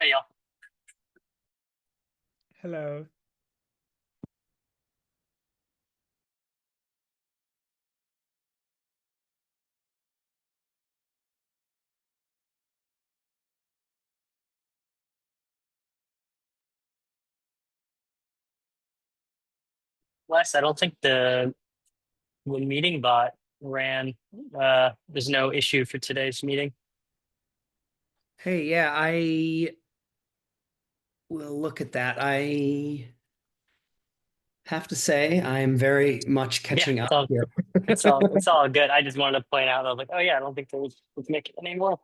Hey, y'all. Hello. Wes, I don't think the meeting bot ran. There's no issue for today's meeting. Hey, yeah, I will look at that. I have to say I'm very much Yeah, catching it's up all here. it's all good. I just wanted to point out. I was like, oh yeah, I don't think let's make it anymore.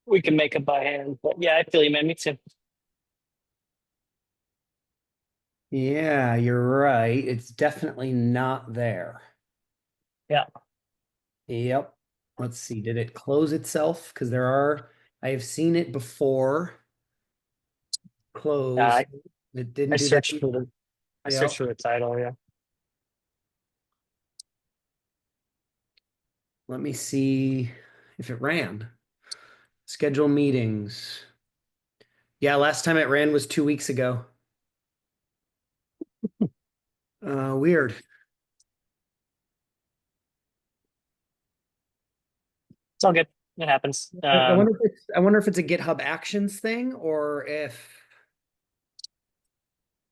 We can make it by hand, but yeah, I feel you, man. Me too. Yeah, you're right. It's definitely not there. Yeah, Yep. Let's see. Did it close itself? Because I have seen it before close. I It I didn't do that. searched for the I searched Yep. for the title. Yeah, Let me see if it ran. Schedule meetings. Yeah, last time it ran was 2 weeks ago. Weird. it's all good. It happens. I wonder if it's a GitHub Actions thing or if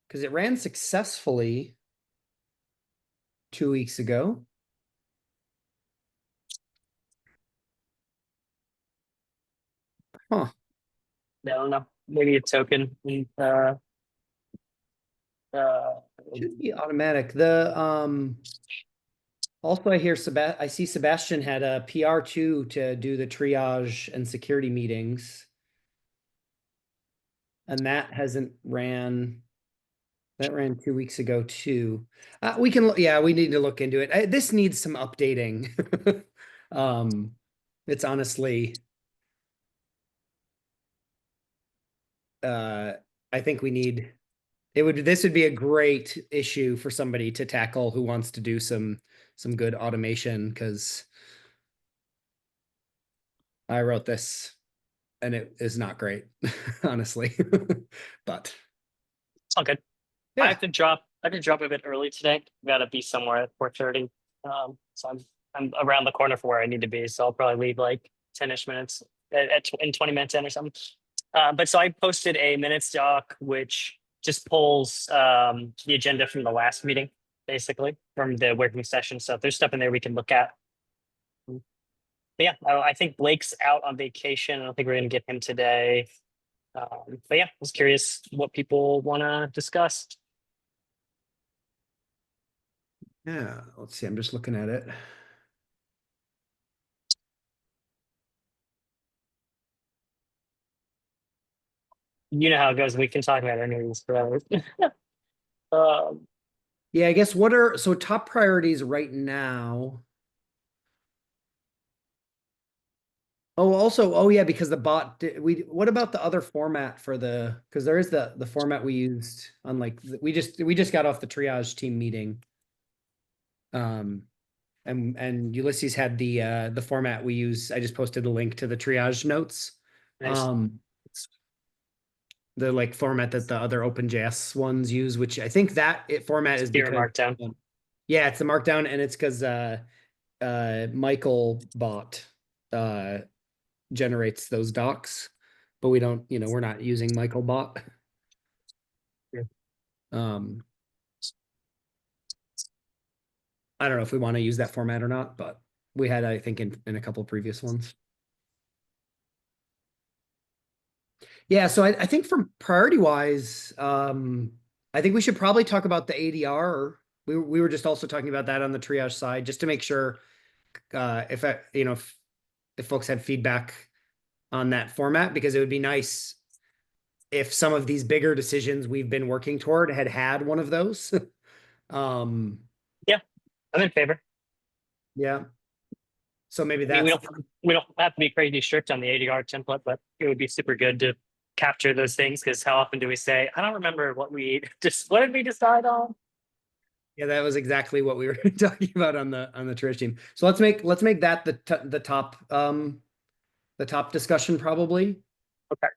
because it ran successfully 2 weeks ago. Huh. I don't know. Maybe a token. Uh, Should be automatic. The also I see Sebastian had a PR2 to do the triage and security meetings, and that ran 2 weeks ago too. We need to look into it. This needs some updating. Um, it's honestly uh I think this would be a great issue for somebody to tackle who wants to do some good automation because I wrote this and it is not great, honestly. But it's all good. yeah. I have to drop a bit early today. Gotta be somewhere at 4:30. So I'm around the corner for where I need to be. So I'll probably leave like 10-ish minutes in 20 minutes in or something. But so I posted a minutes doc which just pulls the agenda from the last meeting, basically from the working session. So if there's stuff in there we can look at. But yeah, I think Blake's out on vacation. I don't think we're gonna get him today. But yeah, I was curious what people want to discuss. Yeah, let's see. I'm just looking at it. You know how it goes. We can talk about earnings forever. um, Yeah, I guess top priorities right now? Oh yeah, because the bot what about the other format for because there is the format we used on we just got off the triage team meeting. Um and Ulysses had the format we use. I just posted the link to the triage notes. nice. Um the format that the other OpenJS ones use, which I think format is Zero because markdown. yeah, it's the markdown and it's because Michael bot uh generates those docs, but we're not using Michael bot. Yeah. Um, I don't know if we want to use that format or not, but we had, I think, in a couple of previous ones. Yeah, so I think from priority wise, I think we should probably talk about the ADR. We were just also talking about that on the triage side, just to make sure if folks had feedback on that format, because it would be nice if some of these bigger decisions we've been working toward had one of those. um, Yeah, I'm in favor. yeah. So maybe I mean, that's we don't have to be crazy strict on the ADR template, but it would be super good to capture those things because how often do we say, I don't remember what did we decide on? yeah, that was exactly what we were talking about on the Trish team. So let's make that the top discussion probably. Okay.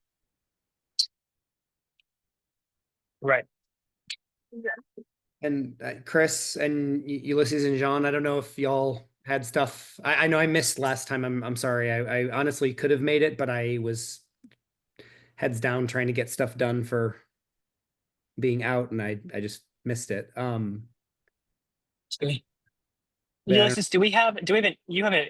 Right. And Chris and Ulysses and John, I don't know if y'all had stuff. I know I missed last time. I'm sorry. I honestly could have made it, but I was heads down trying to get stuff done for being out, and I just missed it. Yeah, I don't. Ulysses, you have an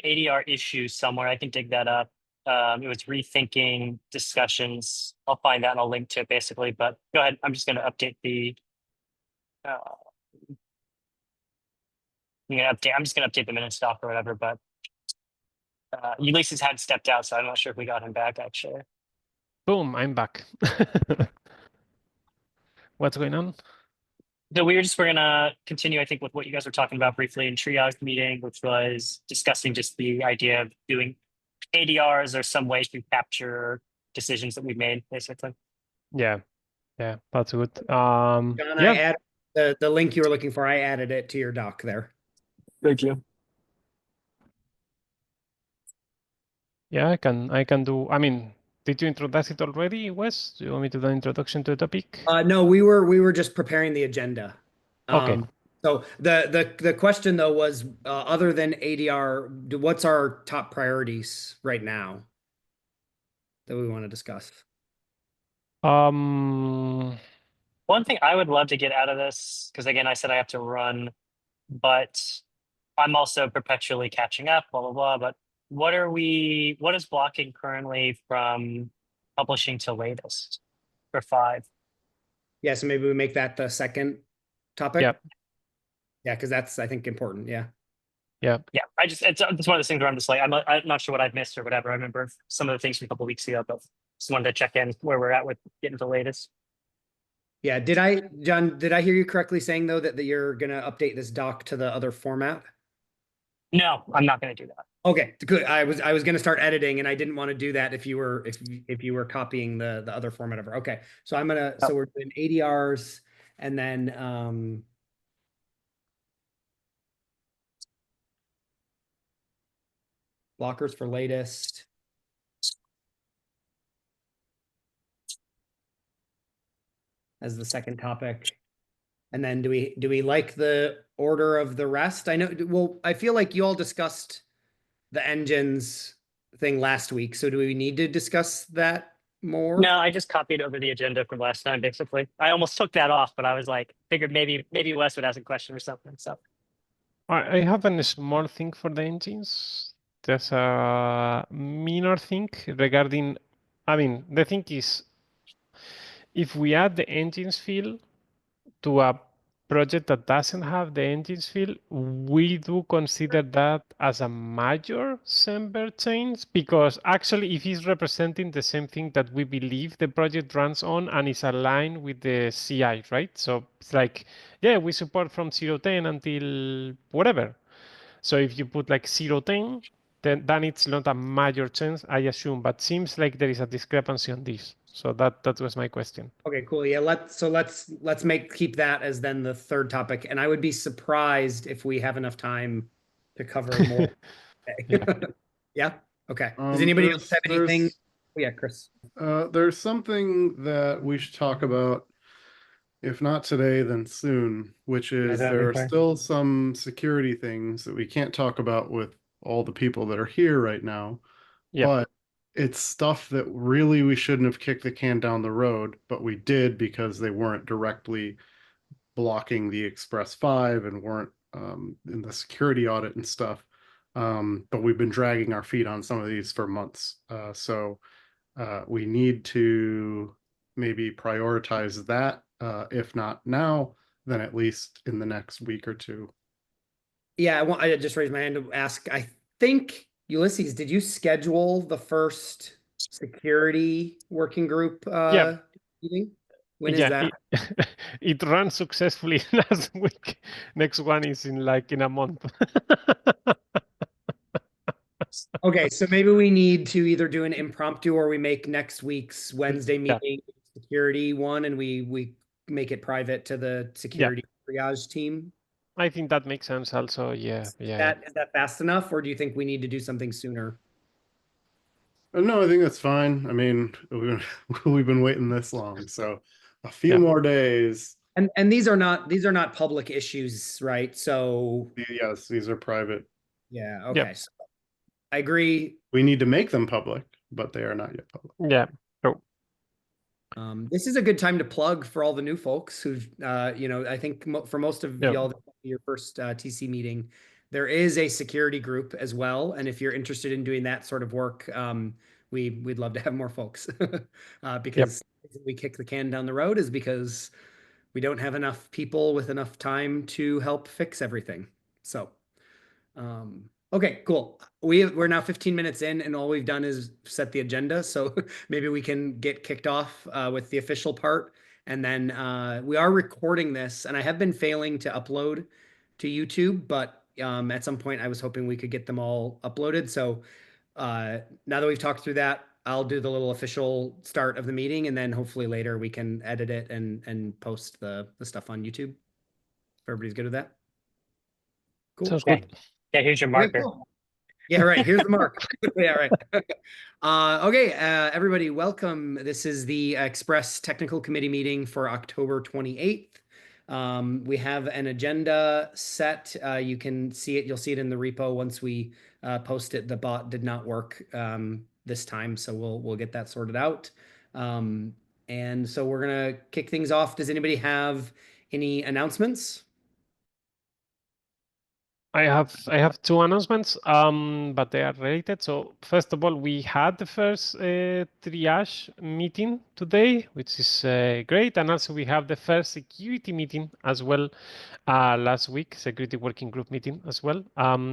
ADR issue somewhere? I can dig that up. It was rethinking discussions. I'll find that and I'll link to it basically. But go ahead. I'm just going to update the. Uh, I'm just going to update the minute stock or whatever. But Ulysses had stepped out, so I'm not sure if we got him back actually. Boom, I'm back. What's going on? So we're gonna continue, I think, with what you guys were talking about briefly in triage meeting, which was discussing just the idea of doing ADRs or some way to capture decisions that we've made, basically. Yeah, that's good. John, I Yeah, added the link you were looking for. I added it to your doc there. Thank you. yeah, I can do. I mean, did you introduce it already, Wes? Do you want me to do an introduction to the topic? No, we were just preparing the agenda. Okay. So the question though was other than ADR, what's our top priorities right now that we want to discuss? Um, One thing I would love to get out of this, because again, I said I have to run, but I'm also perpetually catching up, blah, blah, blah. But what is blocking currently from publishing to latest for 5? Yeah, so maybe we make that the second topic. Yeah. Yeah, because that's I think important. Yeah. yeah. Yeah, it's one of those things where I'm just like, I'm not sure what I've missed or whatever. I remember some of the things from a couple weeks ago, but just wanted to check in where we're at with getting the latest. Yeah. John, did I hear you correctly saying though that you're gonna update this doc to the other format? No, I'm not going to do that. Okay, good. I was gonna start editing and I didn't want to do that if you were copying the other format over. Okay. So I'm gonna so we're doing ADRs and then blockers for latest. As the second topic. And then do we like the order of the rest? I know, well, I feel like you all discussed the engines thing last week. So do we need to discuss that more? No, I just copied over the agenda from last time, basically. I almost took that off, but I was like, figured maybe Wes would ask a question or something. So I have a small thing for the engines. There's a minor thing regarding. I mean, the thing is, if we add the engines field to a project that doesn't have the engines field, we do consider that as a major Semver change because actually if it's representing the same thing that we believe the project runs on and is aligned with the CI, right? So it's like, yeah, we support from 0.10 until whatever. So if you put like 0.10, then it's not a major change, I assume, but seems like there is a discrepancy on this. So that was my question. Okay, cool. Yeah, let's keep that as then the third topic. And I would be surprised if we have enough time to cover more. Yeah. Yeah. Okay. Does anybody else have anything? Oh, yeah, Chris. There's something that we should talk about, if not today, then soon, which is there are still some security things that we can't talk about with all the people that are here right now. Yeah. But it's stuff that really we shouldn't have kicked the can down the road, but we did because they weren't directly blocking the Express 5 and weren't in the security audit and stuff. But we've been dragging our feet on some of these for months. So we need to maybe prioritize that. If not now, then at least in the next week or two. Yeah, I just raised my hand to ask. I think Ulysses, did you schedule the first security working group Yeah. meeting? When is that? It ran successfully last week. Next one is in a month. Okay, so maybe we need to either do an impromptu or we make next week's Wednesday meeting security one and we make it private to the security triage team. I think that makes sense also. Yeah. Is that fast enough or do you think we need to do something sooner? No, I think that's fine. I mean, we've been waiting this long, so A few Yeah. more days. And these are not public issues, right? So Yes, these are private. yeah, Yep. okay. So I agree. We need to make them public, but they are not yet public. Yeah. So This is a good time to plug for all the new folks who've, I think for most of Yeah. y'all, your first TC meeting, there is a security group as well. And if you're interested in doing that sort of work, we'd love to have more folks because we kick the can down the road is because we don't have enough people with enough time to help fix everything. So, okay, cool. We're now 15 minutes in, and all we've done is set the agenda. So maybe we can get kicked off with the official part, and then we are recording this, and I have been failing to upload to YouTube, but at some point I was hoping we could get them all uploaded. So now that we've talked through that, I'll do the little official start of the meeting, and then hopefully later we can edit it and post the stuff on YouTube. If everybody's good with that. Cool. sounds Okay. good. Yeah, here's your Okay, marker. cool. Yeah, right. Here's the mark. Yeah, right. Okay, everybody, welcome. This is the Express Technical Committee meeting for October 28th. We have an agenda set. You can see it. You'll see it in the repo once we post it. The bot did not work this time, so we'll get that sorted out. And so we're gonna kick things off. Does anybody have any announcements? I have two announcements, but they are related. So first of all, we had the first triage meeting today, which is great, and also we have the first security meeting as well last week, security working group meeting as well.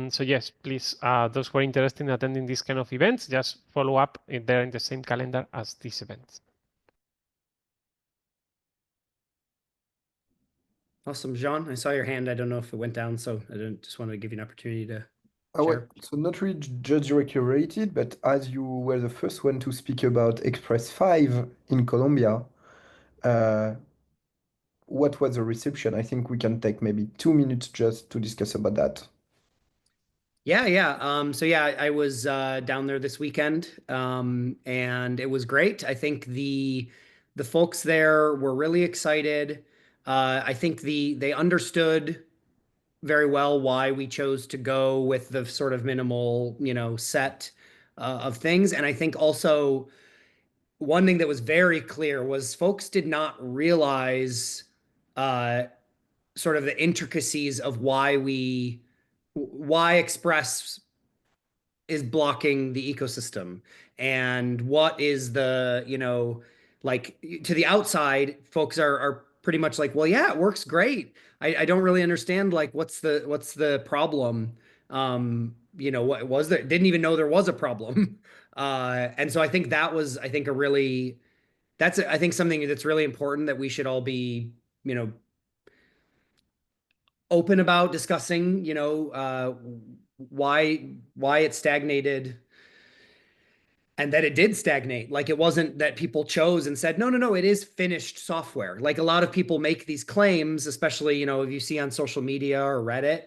So yes, please, those who are interested in attending these kind of events, just follow up if they're in the same calendar as these events. Awesome, Jean. I saw your hand. I don't know if it went down, so I didn't just wanted to give you an opportunity to Well, share. so not really just directly related, but as you were the first one to speak about Express 5 in Colombia, uh, what was the reception? I think we can take maybe 2 minutes just to discuss about that. Yeah. So yeah, I was down there this weekend, and it was great. I think the folks there were really excited. I think they understood very well why we chose to go with the sort of minimal, set of things. And I think also one thing that was very clear was folks did not realize uh, sort of the intricacies of why Express is blocking the ecosystem and what is the like to the outside folks are pretty much like, well, yeah, it works great. I don't really understand like what's the problem. What was there, didn't even know there was a problem. And so I think that was, I think, that's I think something that's really important that we should all be open about discussing, why it stagnated and that it did stagnate. Like it wasn't that people chose and said, no, it is finished software. Like a lot of people make these claims, especially, if you see on social media or Reddit,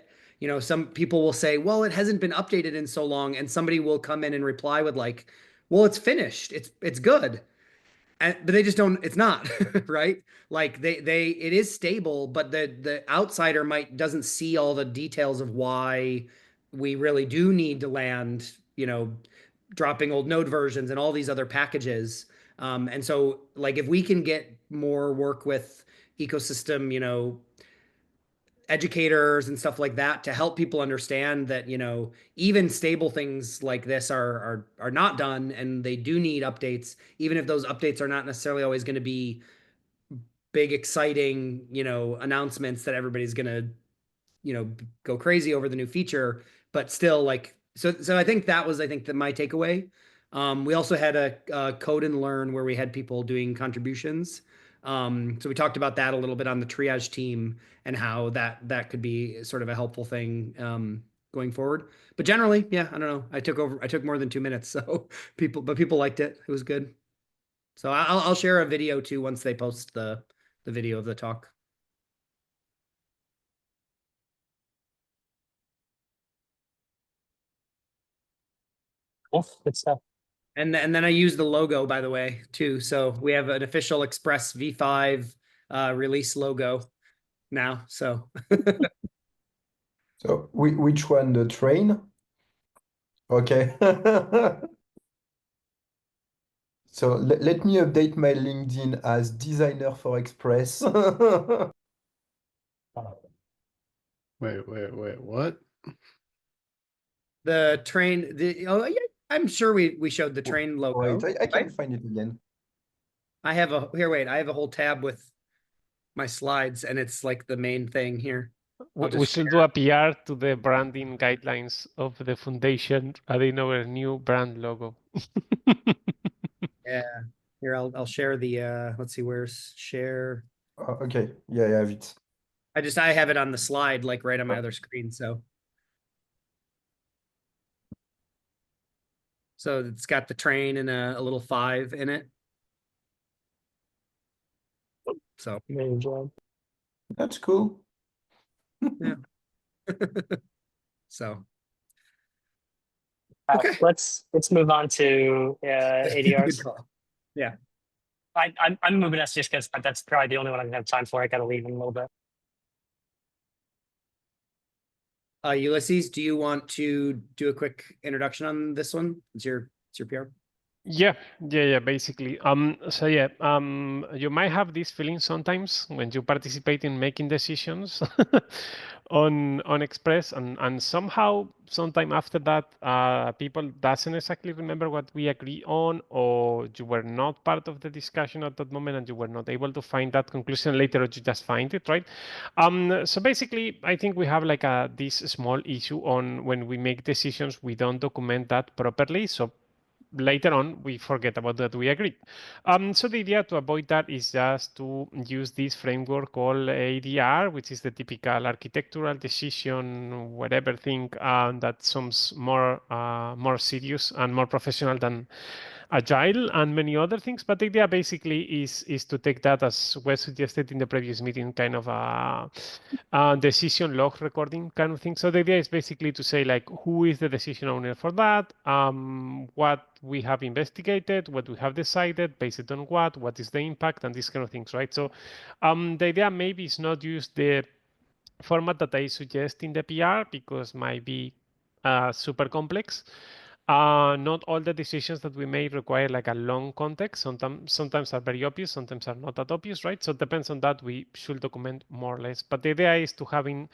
some people will say, well, it hasn't been updated in so long. And somebody will come in and reply with like, well, it's finished. It's good. But they just don't, it's not right. Like it is stable, but the outsider doesn't see all the details of why we really do need to land, dropping old node versions and all these other packages. And so like if we can get more work with ecosystem, educators and stuff like that to help people understand that even stable things like this are not done and they do need updates, even if those updates are not necessarily always going to be big exciting announcements that everybody's going to go crazy over the new feature, but still like so I think that was my takeaway. We also had a code and learn where we had people doing contributions. So we talked about that a little bit on the triage team and how that could be sort of a helpful thing going forward. But generally, yeah, I don't know. I took more than 2 minutes, so people liked it. It was good. So I'll share a video too once they post the video of the talk. Cool. Good stuff. And then I use the logo, by the way, too. So we have an official Express V5 release logo now. So So which one? The train? Okay. So let me update my LinkedIn as designer for Express. Wait, what? the train, yeah, I'm sure we showed the train logo. Wait, I can right? find it again. I have I have a whole tab with my slides, and it's like the main thing here. I'll We just should do a PR to the branding guidelines of the foundation, adding our new brand logo. Yeah. Here, I'll share the let's see, where's share. Okay, yeah, I have it. I have it on the slide, like right on my other screen. So it's got the train and a little 5 in it. So Amazing job. That's cool. yeah. So Okay, okay. let's move on to Good ADRs. call. Yeah. I'm moving us just because that's probably the only one I'm gonna have time for. I gotta leave in a little bit. Ulysses, do you want to do a quick introduction on this one? It's your PR. Yeah, basically. You might have this feeling sometimes when you participate in making decisions on Express, and somehow, sometime after that, people doesn't exactly remember what we agree on, or you were not part of the discussion at that moment, and you were not able to find that conclusion later, or you just find it, right? So basically, I think we have like this small issue on when we make decisions, we don't document that properly. So later on we forget about that we agreed. So the idea to avoid that is just to use this framework called ADR, which is the typical architectural decision, whatever thing that sounds more serious and more professional than agile and many other things. But the idea basically is to take that, as was suggested in the previous meeting, kind of a decision log recording kind of thing. So the idea is basically to say like who is the decision owner for that, what we have investigated, what we have decided, based on what is the impact, and these kind of things, right? So the idea maybe is not use the format that I suggest in the PR because might be super complex. Not all the decisions that we make require like a long context. Sometimes are very obvious, sometimes are not that obvious, right? So it depends on that. We should document more or less. But the idea is to having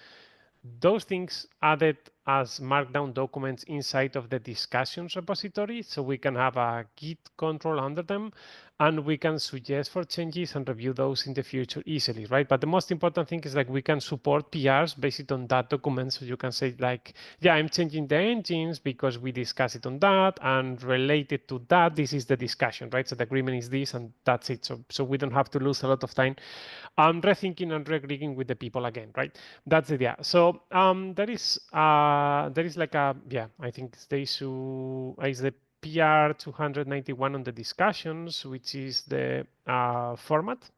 those things added as markdown documents inside of the discussions repository, so we can have a Git control under them, and we can suggest for changes and review those in the future easily, right? But the most important thing is like we can support PRs based on that document, so you can say like, yeah, I'm changing the engines because we discussed it on that, and related to that, this is the discussion, right? So the agreement is this, and that's it. So we don't have to lose a lot of time rethinking and re-agreeing with the people again, right? That's the idea. So there is like a, yeah, I think the issue is the PR 291 on the discussions, which is the format.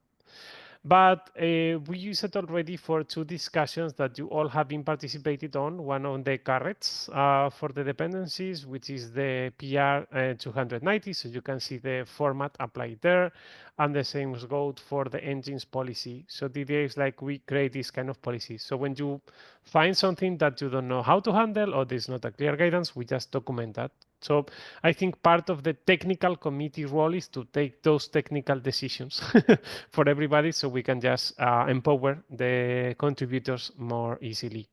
But we use it already for 2 discussions that you all have been participated on. One on the carrets for the dependencies, which is the PR 290. So you can see the format applied there. And the same goes for the engines policy. So the idea is like we create this kind of policy. So when you find something that you don't know how to handle, or there's not a clear guidance, we just document that. So I think part of the technical committee role is to take those technical decisions for everybody, so we can just empower the contributors more easily.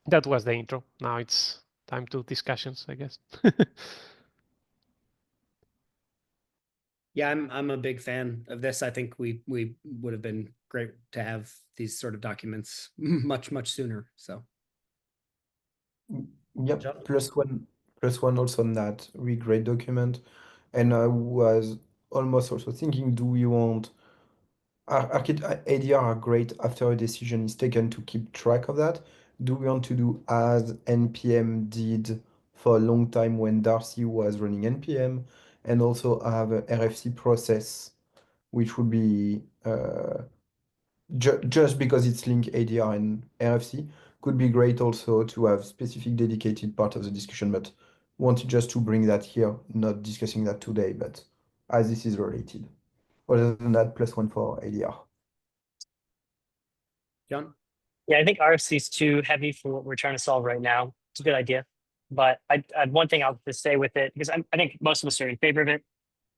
That was the intro. Now it's time to discussions, I guess. Yeah, I'm a big fan of this. I think we would have been great to have these sort of documents much sooner. So Yep, John? plus one also on that really great document. And I was almost also thinking, do we want ADR are great after a decision is taken to keep track of that. Do we want to do as NPM did for a long time when Darcy was running NPM, and also have a RFC process, which would be just because it's linked ADR and RFC, could be great also to have specific dedicated part of the discussion, but wanted just to bring that here, not discussing that today, but as this is related. Other than that, +1 for ADR. John? Yeah, I think RFC is too heavy for what we're trying to solve right now. It's a good idea. But one thing I'll just say with it, because I think most of us are in favor of it,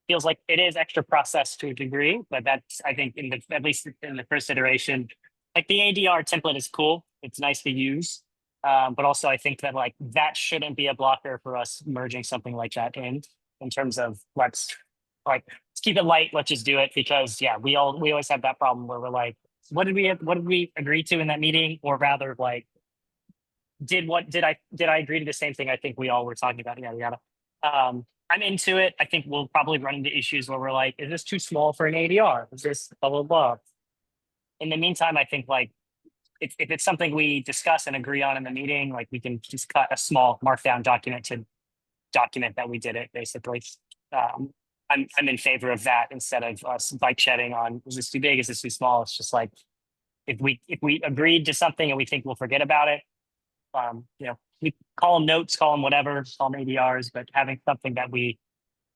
feels like it is extra process to a degree, but that's, I think, at least in the first iteration, like the ADR template is cool. It's nice to use. But also I think that like that shouldn't be a blocker for us merging something like that in terms of let's keep it light, let's just do it, because yeah, we always have that problem where we're like, what did we agree to in that meeting? Or rather like, did I agree to the same thing I think we all were talking about, yada yada. I'm into it. I think we'll probably run into issues where we're like, is this too small for an ADR? Is this blah blah blah? In the meantime, I think like if it's something we discuss and agree on in the meeting, like we can just cut a small markdown document to document that we did it, basically. I'm in favor of that instead of us bike shedding on, is this too big? Is this too small? It's just like, if we agreed to something and we think we'll forget about it, we call them notes, call them whatever, call them ADRs, but having something that we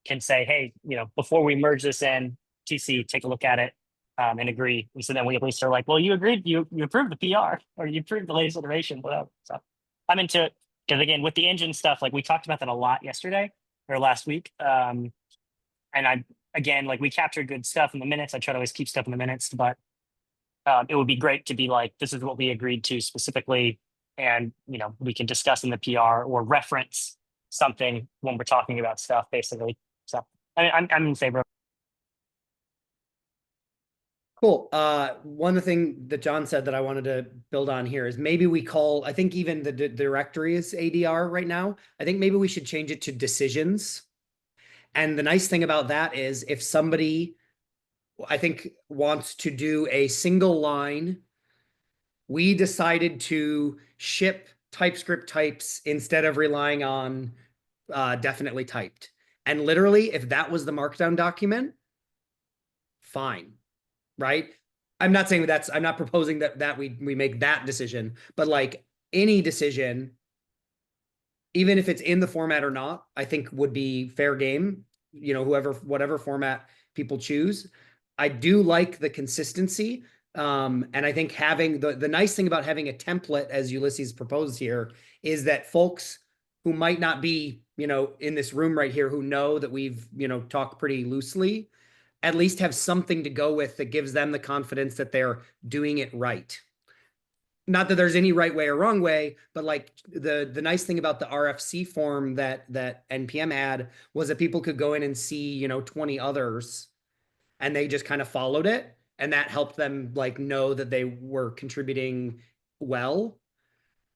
can say, hey, before we merge this in, TC, take a look at it and agree. And so then we at least are like, well, you agreed, you approved the PR or you approved the latest iteration, whatever. So I'm into it. Because again, with the engine stuff, like we talked about that a lot yesterday or last week. And again, like we captured good stuff in the minutes. I try to always keep stuff in the minutes, but it would be great to be like, this is what we agreed to specifically. And, we can discuss in the PR or reference something when we're talking about stuff, basically. So I'm in favor of. Cool. One thing that John said that I wanted to build on here is maybe we call, I think even the directory is ADR right now. I think maybe we should change it to decisions. And the nice thing about that is if somebody, I think, wants to do a single line, we decided to ship TypeScript types instead of relying on definitely typed. And literally, if that was the markdown document, fine, right? I'm not saying I'm not proposing that we make that decision, but like any decision, even if it's in the format or not, I think would be fair game, whatever format people choose. I do like the consistency. And I think having the nice thing about having a template, as Ulysses proposed here, is that folks who might not be, in this room right here, who know that we've, talked pretty loosely, at least have something to go with that gives them the confidence that they're doing it right. Not that there's any right way or wrong way, but like the nice thing about the RFC form that NPM had was that people could go in and see, 20 others, and they just kind of followed it. And that helped them like know that they were contributing well.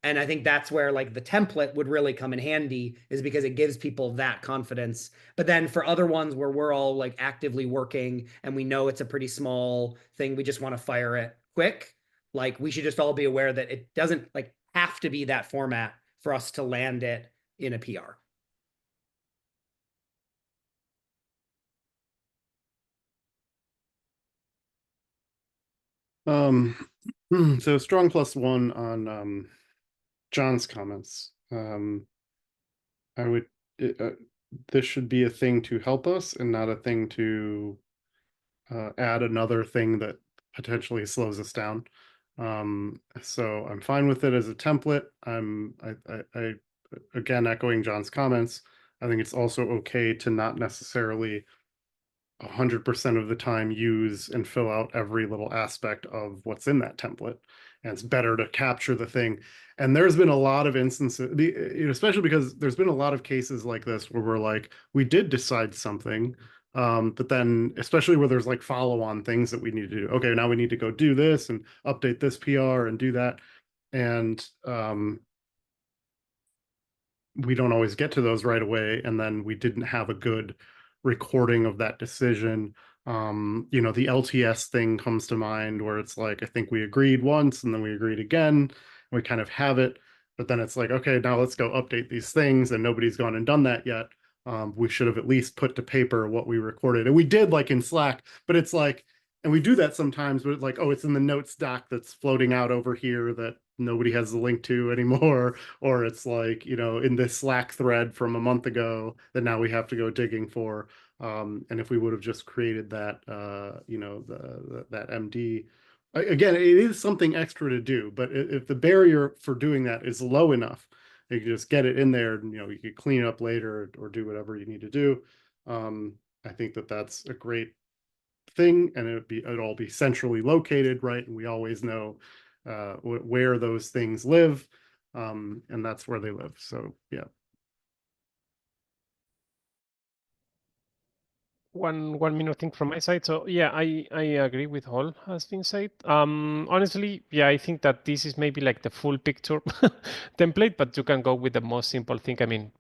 And I think that's where like the template would really come in handy, is because it gives people that confidence. But then for other ones where we're all like actively working and we know it's a pretty small thing, we just want to fire it quick. Like we should just all be aware that it doesn't like have to be that format for us to land it in a PR. So strong +1 on John's comments. I would this should be a thing to help us and not a thing to add another thing that potentially slows us down. So I'm fine with it as a template. I again echoing John's comments. I think it's also okay to not necessarily 100% of the time use and fill out every little aspect of what's in that template. And it's better to capture the thing. And there's been a lot of instances, especially because there's been a lot of cases like this where we're like, we did decide something, but then especially where there's like follow-on things that we need to do. Okay, now we need to go do this and update this PR and do that. And we don't always get to those right away. And then we didn't have a good recording of that decision. The LTS thing comes to mind where it's like, I think we agreed once and then we agreed again. And we kind of have it, but then it's like, okay, now let's go update these things, and nobody's gone and done that yet. We should have at least put to paper what we recorded. And we did, like in Slack, but it's like, and we do that sometimes, but it's like, oh, it's in the notes doc that's floating out over here that nobody has the link to anymore, or it's like, in this Slack thread from a month ago that now we have to go digging for. And if we would have just created that, that MD, again, it is something extra to do, but if the barrier for doing that is low enough, you can just get it in there and, you could clean it up later or do whatever you need to do. I think that that's a great thing, and it'd all be centrally located, right? And we always know where those things live, and that's where they live. So yeah. One minute thing from my side. So yeah, I agree with all has been said. Honestly, yeah, I think that this is maybe like the full picture template, but you can go with the most simple thing. I mean,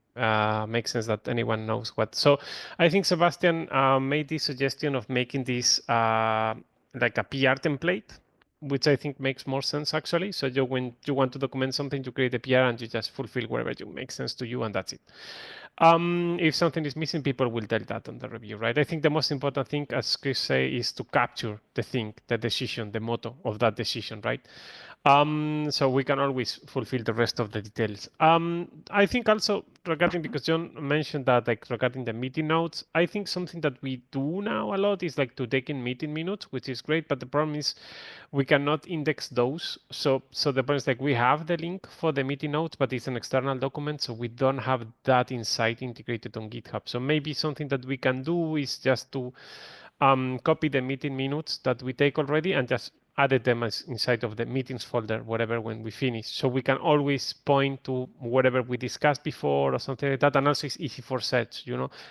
makes sense that anyone knows what. So I think Sebastian made this suggestion of making this like a PR template, which I think makes more sense actually. So when you want to document something, you create a PR and you just fulfill wherever it makes sense to you, and that's it. If something is missing, people will tell that on the review, right? I think the most important thing, as Chris say, is to capture the thing, the decision, the motto of that decision, right? So we can always fulfill the rest of the details. I think also regarding, because John mentioned that like regarding the meeting notes, I think something that we do now a lot is like to take in meeting minutes, which is great, but the problem is we cannot index those. So the point is like we have the link for the meeting notes, but it's an external document, so we don't have that insight integrated on GitHub. So maybe something that we can do is just to copy the meeting minutes that we take already and just added them as inside of the meetings folder, whatever, when we finish. So we can always point to whatever we discussed before or something like that. And also it's easy for search,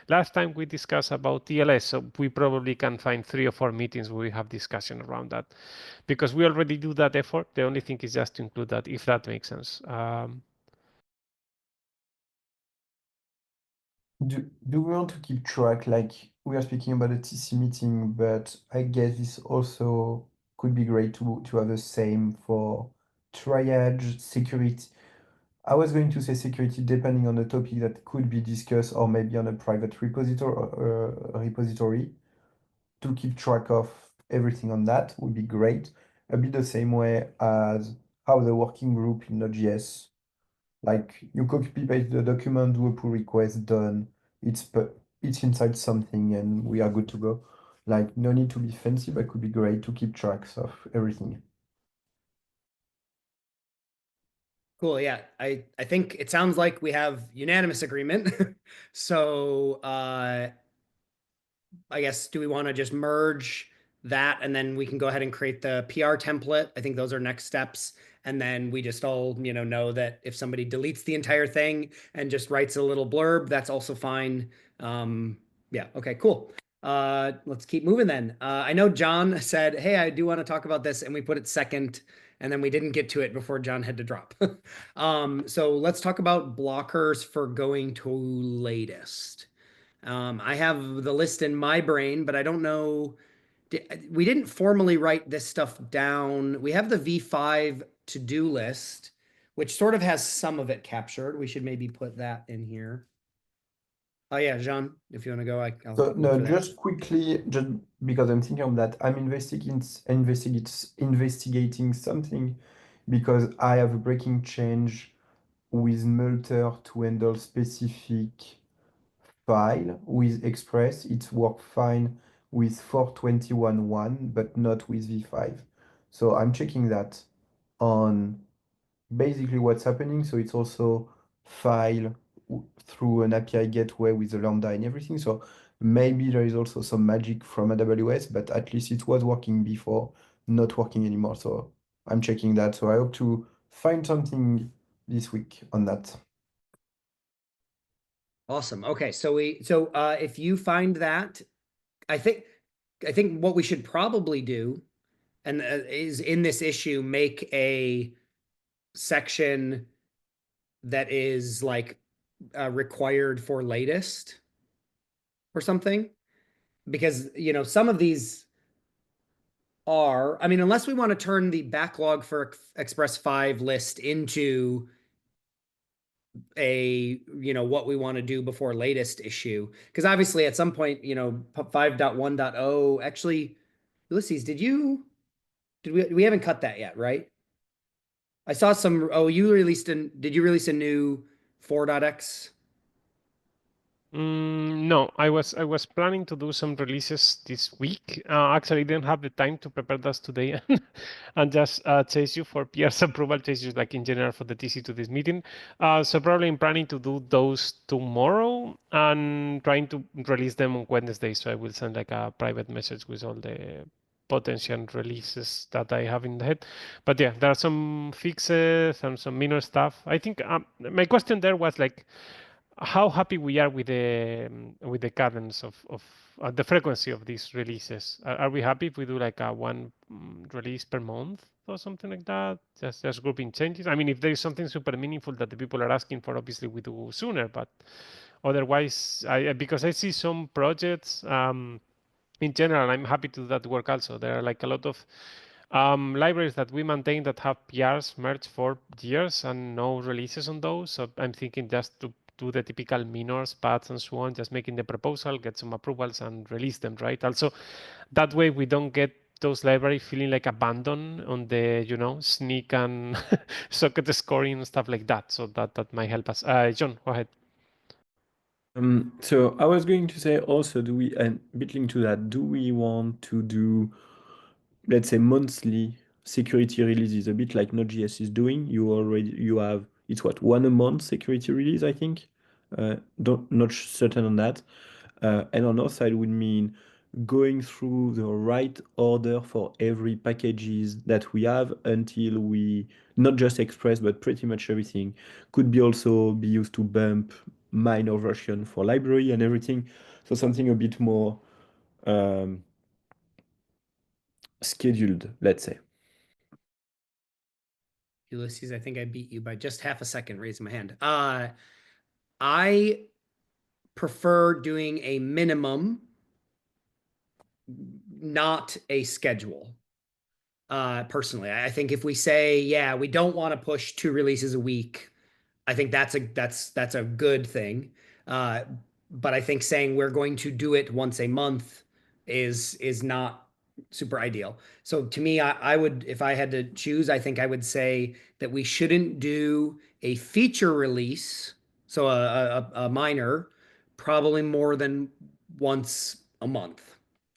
Last time we discussed about TLS, so we probably can find 3 or 4 meetings where we have discussion around that. Because we already do that effort. The only thing is just to include that, if that makes sense. Do we want to keep track? Like we are speaking about a TC meeting, but I guess this also could be great to have the same for triage, security. I was going to say security depending on the topic that could be discussed, or maybe on a private repository to keep track of everything on that would be great. A bit the same way as how the working group in Node.js, like you copy paste the document, do a pull request, done. It's inside something, and we are good to go. Like no need to be fancy, but could be great to keep tracks of everything. Cool. Yeah. I think it sounds like we have unanimous agreement. So I guess, do we want to just merge that and then we can go ahead and create the PR template? I think those are next steps. And then we just all, know that if somebody deletes the entire thing and just writes a little blurb, that's also fine. Yeah. Okay, cool. Let's keep moving then. I know John said, hey, I do want to talk about this, and we put it second, and then we didn't get to it before John had to drop. So let's talk about blockers for going to latest. I have the list in my brain, but I don't know. We didn't formally write this stuff down. We have the V5 to-do list, which sort of has some of it captured. We should maybe put that in here. Oh yeah, Jean, if you want to go, I'll So go no, for that. just quickly, just because I'm thinking of that, I'm investigating something because I have a breaking change with Multer to handle specific file. With Express, it worked fine with 421.1, but not with V5. So I'm checking that on basically what's happening. So it's also file through an API gateway with the Lambda and everything. So maybe there is also some magic from AWS, but at least it was working before, not working anymore. So I'm checking that. So I hope to find something this week on that. Awesome. Okay, so if you find that, I think what we should probably do, and is in this issue, make a section that is like required for latest or something, because some of these are, I mean, unless we want to turn the backlog for Express 5 list into a what we want to do before latest issue, because obviously at some point 5.1.0, actually, Ulysses, did we haven't cut that yet, right? I saw some. Oh, did you release a new 4.x? No, I was planning to do some releases this week. Actually, didn't have the time to prepare this today and just chase you for PR's approval, chase you like in general for the TC to this meeting. So probably I'm planning to do those tomorrow and trying to release them on Wednesday. So I will send like a private message with all the potential releases that I have in the head. But yeah, there are some fixes and some minor stuff. I think my question there was like how happy we are with the cadence of the frequency of these releases. Are we happy if we do like a one release per month or something like that? Just grouping changes. I mean, if there is something super meaningful that the people are asking for, obviously we do sooner. But otherwise, because I see some projects. In general, I'm happy to do that work also. There are like a lot of libraries that we maintain that have PRs merged for years and no releases on those. So I'm thinking just to do the typical minors, paths, and so on, just making the proposal, get some approvals, and release them, right? Also, that way we don't get those libraries feeling like abandoned on the, sneak and socket scoring and stuff like that. So that might help us. John, go ahead. So I was going to say also, and a bit linked to that, do we want to do, let's say, monthly security releases, a bit like Node.js is doing? You have, it's what, one a month security release, I think. Not certain on that. And on our side would mean going through the right order for every packages that we have until we, not just Express, but pretty much everything could be also be used to bump minor version for library and everything. So something a bit more scheduled, let's say. Ulysses, I think I beat you by just half a second raising my hand. I prefer doing a minimum, not a schedule. Personally, I think if we say, yeah, we don't want to push 2 releases a week, I think that's a good thing. But I think saying we're going to do it once a month is not super ideal. So to me, I would, if I had to choose, I think I would say that we shouldn't do a feature release, so a minor, probably more than once a month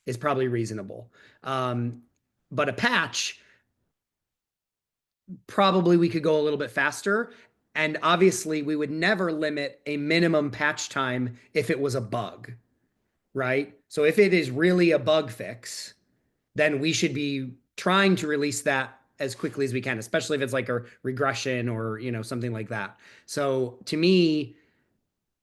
is probably reasonable. But a patch, probably we could go a little bit faster. And obviously, we would never limit a minimum patch time if it was a bug, right? So if it is really a bug fix, then we should be trying to release that as quickly as we can, especially if it's like a regression or, something like that. So to me,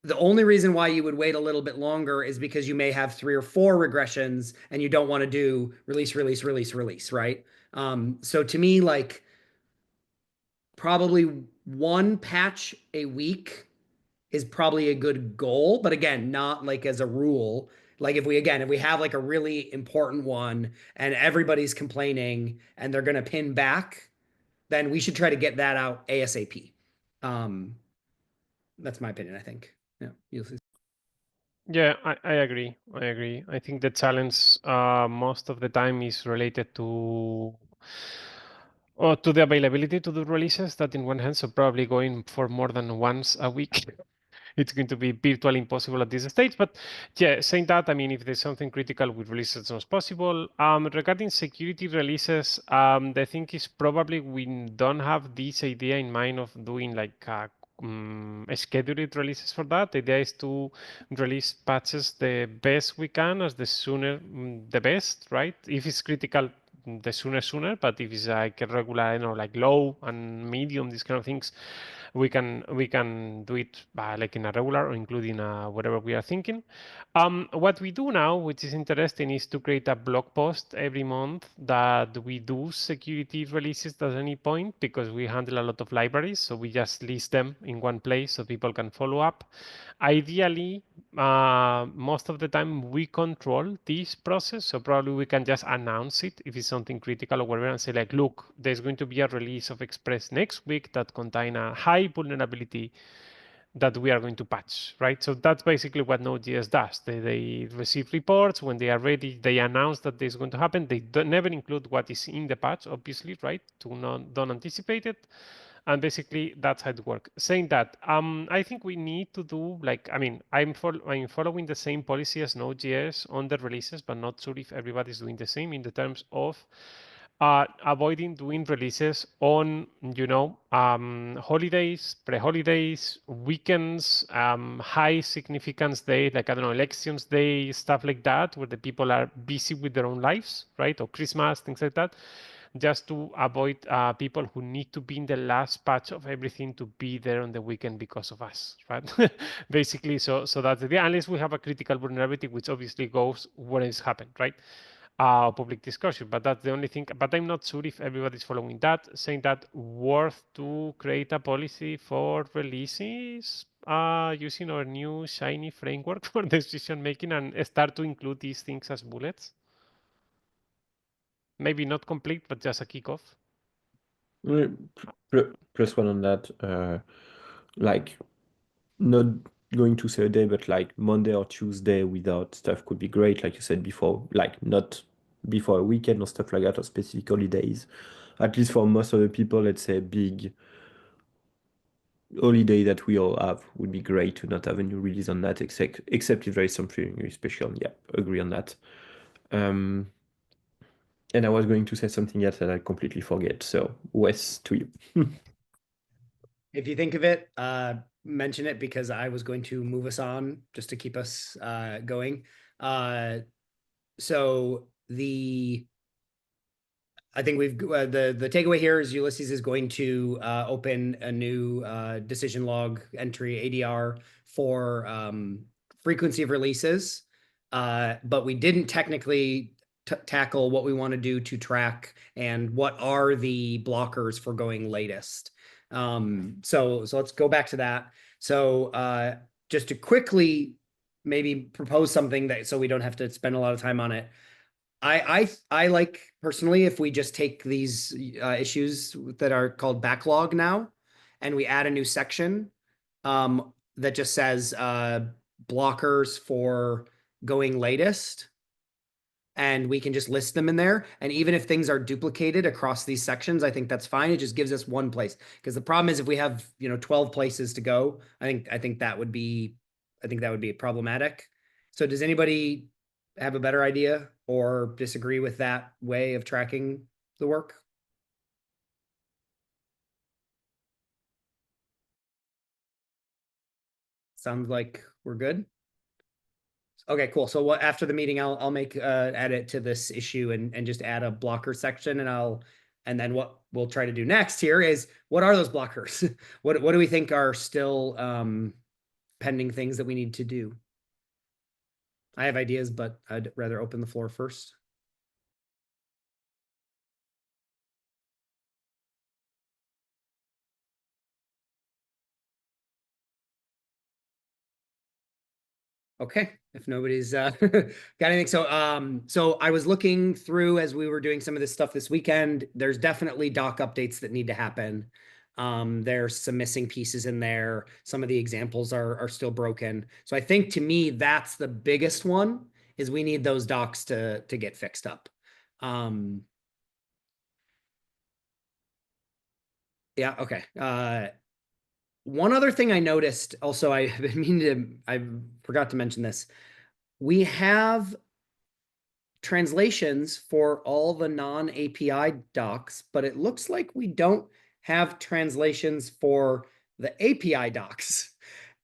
the only reason why you would wait a little bit longer is because you may have 3 or 4 regressions and you don't want to do release, right? So to me, like, probably 1 patch a week is probably a good goal, but again, not like as a rule. Like if we have like a really important one and everybody's complaining and they're going to pin back, then we should try to get that out ASAP. That's my opinion, I think. Yeah. Yeah, I agree. I agree. I think the challenge most of the time is related to the availability to do releases. That in one hand, so probably going for more than once a week it's going to be virtually impossible at this stage. But yeah, saying that, I mean, if there's something critical, we release it as soon as possible. Regarding security releases, the thing is probably we don't have this idea in mind of doing like scheduled releases for that. The idea is to release patches the best we can, as the sooner the best, right? If it's critical, the sooner. But if it's like a regular, like low and medium, these kind of things, we can do it like in a regular or including whatever we are thinking. What we do now, which is interesting, is to create a blog post every month that we do security releases at any point, because we handle a lot of libraries, so we just list them in one place so people can follow up. Ideally, most of the time we control this process, so probably we can just announce it if it's something critical or whatever, and say like, look, there's going to be a release of Express next week that contain a high vulnerability that we are going to patch, right? So that's basically what Node.js does. They receive reports. When they are ready, they announce that this is going to happen. They never include what is in the patch, obviously, right? Don't anticipate it. And basically, that's how it works. Saying that, I think we need to do like, I mean, I'm following the same policy as Node.js on the releases, but not sure if everybody's doing the same in the terms of avoiding doing releases on, holidays, pre-holidays, weekends, high significance days, like, I don't know, elections day, stuff like that, where the people are busy with their own lives, right? Or Christmas, things like that, just to avoid people who need to be in the last patch of everything to be there on the weekend because of us, right? Basically, so that's the idea, unless we have a critical vulnerability, which obviously goes when it's happened, right? Public discussion, but that's the only thing. But I'm not sure if everybody's following that, saying that worth to create a policy for releases using our new shiny framework for decision making and start to include these things as bullets. Maybe not complete, but just a kickoff. Plus one on that, like not going to say a day, but like Monday or Tuesday without stuff could be great, like you said before, like not before a weekend or stuff like that, or specific holidays. At least for most of the people, let's say big holiday that we all have would be great to not have a new release on that, except if there is something really special. Yeah, agree on that. And I was going to say something else that I completely forget. So Wes, to you. If you think of it, mention it, because I was going to move us on just to keep us going. So I think we've the takeaway here is Ulysses is going to open a new decision log entry ADR for frequency of releases, but we didn't technically tackle what we want to do to track and what are the blockers for going latest. So let's go back to that. So just to quickly maybe propose something that so we don't have to spend a lot of time on it. I like personally if we just take these issues that are called backlog now, and we add a new section that just says blockers for going latest, and we can just list them in there. And even if things are duplicated across these sections, I think that's fine. It just gives us one place, because the problem is if we have 12 places to go, I think that would be problematic. So does anybody have a better idea or disagree with that way of tracking the work? Sounds like we're good. Okay, cool. So after the meeting, I'll make edit to this issue and just add a blocker section, and then what we'll try to do next here is what are those blockers? What do we think are still pending things that we need to do? I have ideas, but I'd rather open the floor first. Okay, if nobody's got anything. So I was looking through as we were doing some of this stuff this weekend. There's definitely doc updates that need to happen. There's some missing pieces in there. Some of the examples are still broken. So I think to me, that's the biggest one, is we need those docs to get fixed up. Yeah, okay. One other thing I noticed also, I forgot to mention this. We have translations for all the non-API docs, but it looks like we don't have translations for the API docs.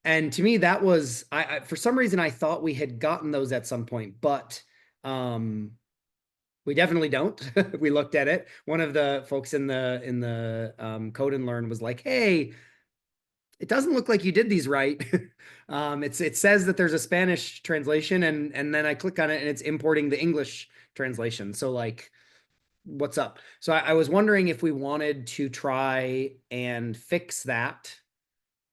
And to me, that was, I for some reason, I thought we had gotten those at some point, but we definitely don't. We looked at it. One of the folks in the Code and Learn was like, hey, it doesn't look like you did these right. It says that there's a Spanish translation, and then I click on it and it's importing the English translation. So like, what's up? So I was wondering if we wanted to try and fix that,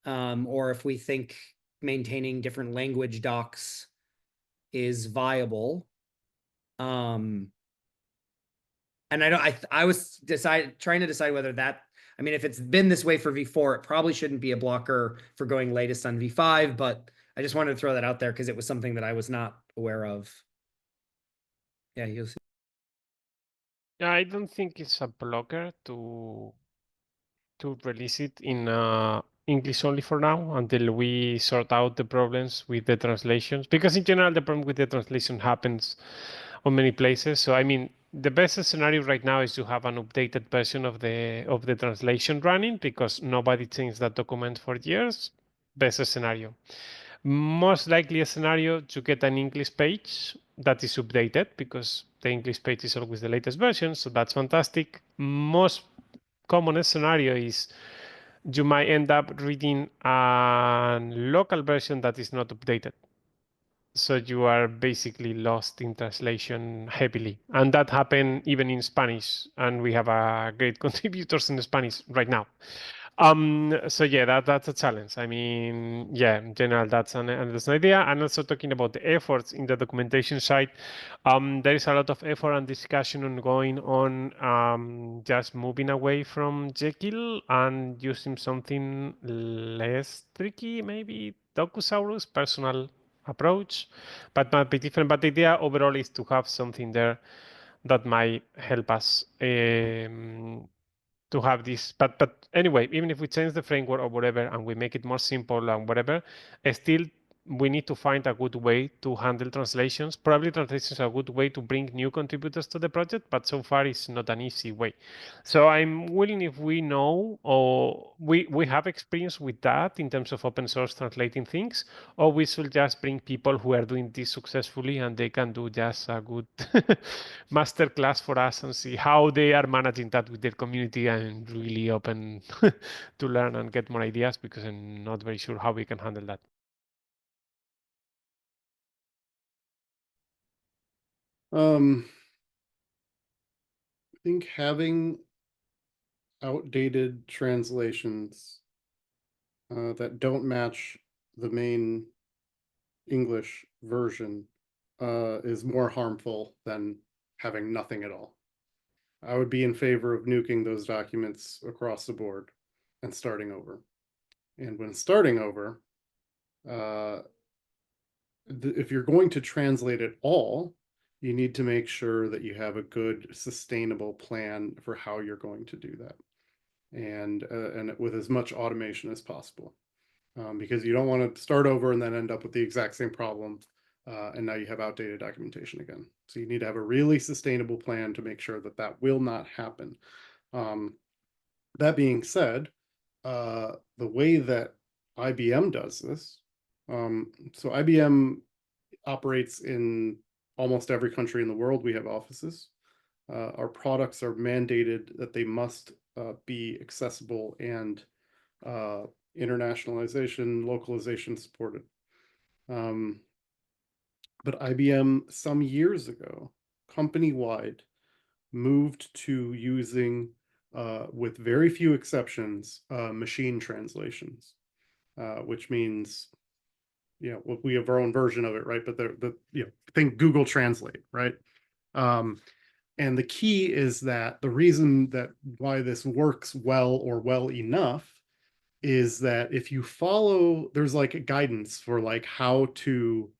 or if we think maintaining different language docs is viable. And I was trying to decide whether that, I mean, if it's been this way for V4, it probably shouldn't be a blocker for going latest on V5, but I just wanted to throw that out there because it was something that I was not aware of. Yeah, you'll see. Yeah, I don't think it's a blocker to release it in English only for now until we sort out the problems with the translations. Because in general, the problem with the translation happens on many places. So I mean, the best scenario right now is to have an updated version of the translation running because nobody changed that document for years. Best scenario. Most likely a scenario to get an English page that is updated because the English page is always the latest version, so that's fantastic. Most common scenario is you might end up reading a local version that is not updated. So you are basically lost in translation heavily. And that happened even in Spanish. And we have a great contributors in Spanish right now. So yeah, that's a challenge. I mean, yeah, in general, that's an idea. And also talking about the efforts in the documentation side, there is a lot of effort and discussion ongoing on just moving away from Jekyll and using something less tricky, maybe Docusaurus, personal approach, but might be different. But the idea overall is to have something there that might help us to have this. But anyway, even if we change the framework or whatever and we make it more simple and whatever, still we need to find a good way to handle translations. Probably translations are a good way to bring new contributors to the project, but so far it's not an easy way. So I'm willing, if we know or we have experience with that in terms of open source translating things, or we should just bring people who are doing this successfully and they can do just a good master class for us and see how they are managing that with their community. I'm really open to learn and get more ideas because I'm not very sure how we can handle that. I think having outdated translations that don't match the main English version is more harmful than having nothing at all. I would be in favor of nuking those documents across the board and starting over. And when starting over, if you're going to translate it all, you need to make sure that you have a good, sustainable plan for how you're going to do that, and with as much automation as possible, because you don't want to start over and then end up with the exact same problem, and now you have outdated documentation again. So you need to have a really sustainable plan to make sure that that will not happen. That being said, the way that IBM does this, so IBM operates in almost every country in the world. We have offices. Our products are mandated that they must be accessible and internationalization, localization supported. But IBM, some years ago, company-wide, moved to using, with very few exceptions, machine translations, which means, you know, we have our own version of it, right? But think Google Translate, right? And the key is that the reason that why this works well or well enough is that if you follow, there's like a guidance for like how to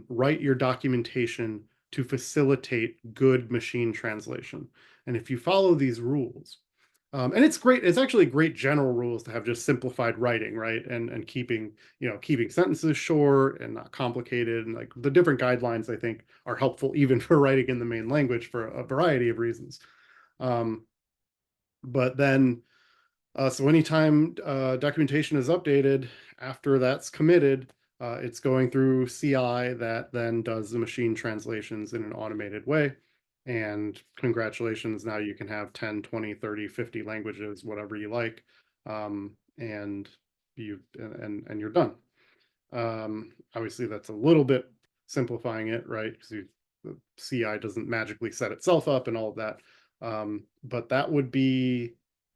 write your documentation to facilitate good machine translation. And if you follow these rules, and it's great, it's actually great general rules to have just simplified writing, right? And keeping, keeping sentences short and not complicated. And like the different guidelines, I think, are helpful even for writing in the main language for a variety of reasons. But then, so anytime documentation is updated, after that's committed, it's going through CI that then does the machine translations in an automated way. And congratulations, now you can have 10, 20, 30, 50 languages, whatever you like, and you're done. Obviously, that's a little bit simplifying it, right? Because the CI doesn't magically set itself up and all of that. But that would be,